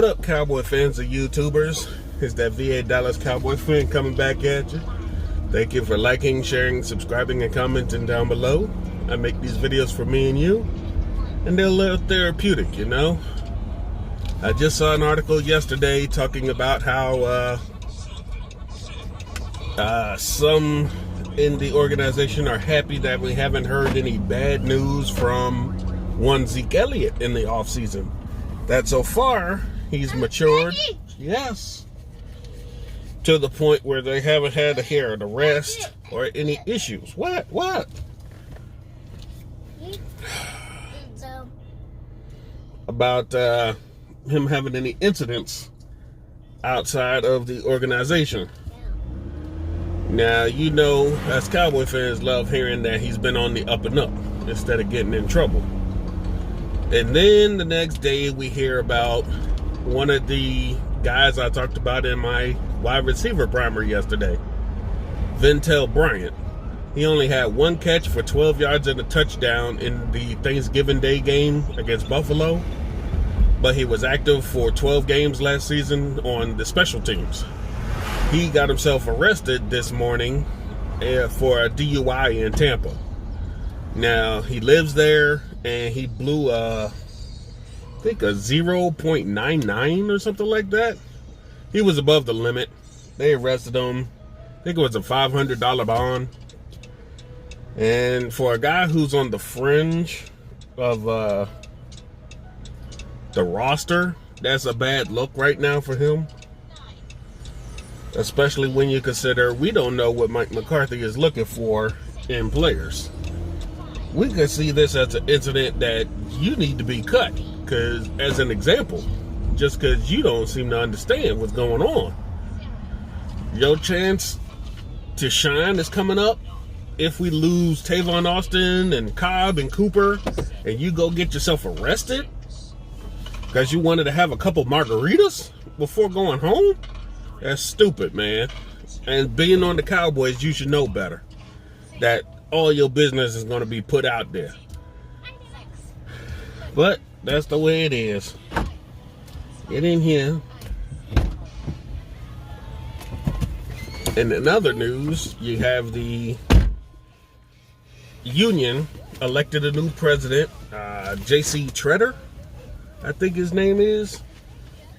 What up, Cowboy fans and YouTubers? It's that VA Dallas Cowboy fan coming back at you. Thank you for liking, sharing, subscribing, and commenting down below. I make these videos for me and you, and they're a little therapeutic, you know? I just saw an article yesterday talking about how some in the organization are happy that we haven't heard any bad news from one Zeke Elliott in the offseason. That so far, he's matured, yes, to the point where they haven't had to hear an arrest or any issues. What? About him having any incidents outside of the organization. Now, you know, as Cowboy fans love hearing that he's been on the up and up instead of getting in trouble. And then the next day we hear about one of the guys I talked about in my wide receiver primer yesterday, Ventell Bryant. He only had one catch for 12 yards and a touchdown in the Thanksgiving Day game against Buffalo, but he was active for 12 games last season on the special teams. He got himself arrested this morning for a DUI in Tampa. Now, he lives there, and he blew I think a 0.99 or something like that. He was above the limit. They arrested him. I think it was a $500 bond. And for a guy who's on the fringe of the roster, that's a bad look right now for him. Especially when you consider we don't know what Mike McCarthy is looking for in players. We could see this as an incident that you need to be cut, because as an example, just because you don't seem to understand what's going on. Your chance to shine is coming up if we lose Tavon Austin and Cobb and Cooper, and you go get yourself arrested because you wanted to have a couple margaritas before going home. That's stupid, man. And being on the Cowboys, you should know better. That all your business is going to be put out there. But that's the way it is. Get in here. And in other news, you have the union elected a new president, JC Tretter, I think his name is.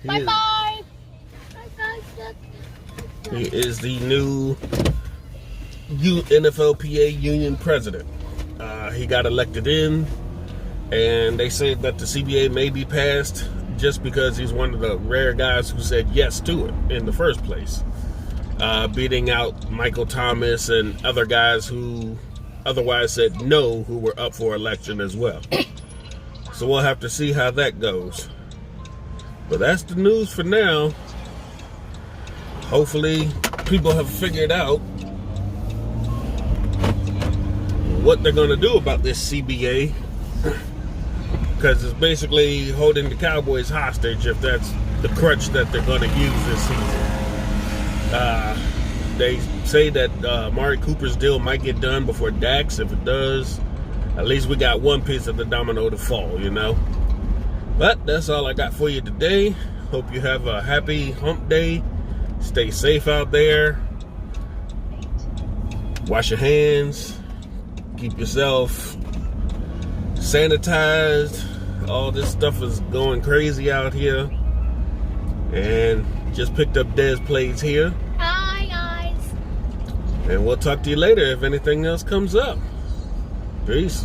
Bye-bye. He is the new NFLPA union president. He got elected in, and they said that the CBA may be passed just because he's one of the rare guys who said yes to it in the first place, beating out Michael Thomas and other guys who otherwise said no, who were up for election as well. So we'll have to see how that goes. But that's the news for now. Hopefully people have figured out what they're going to do about this CBA, because it's basically holding the Cowboys hostage if that's the crutch that they're going to use this season. They say that Amari Cooper's deal might get done before Dax. If it does, at least we got one piece of the domino to fall, you know. But that's all I got for you today. Hope you have a happy hump day. Stay safe out there. Wash your hands. Keep yourself sanitized. All this stuff is going crazy out here. And just picked up Des plays here. Hi, guys. And we'll talk to you later if anything else comes up. Peace.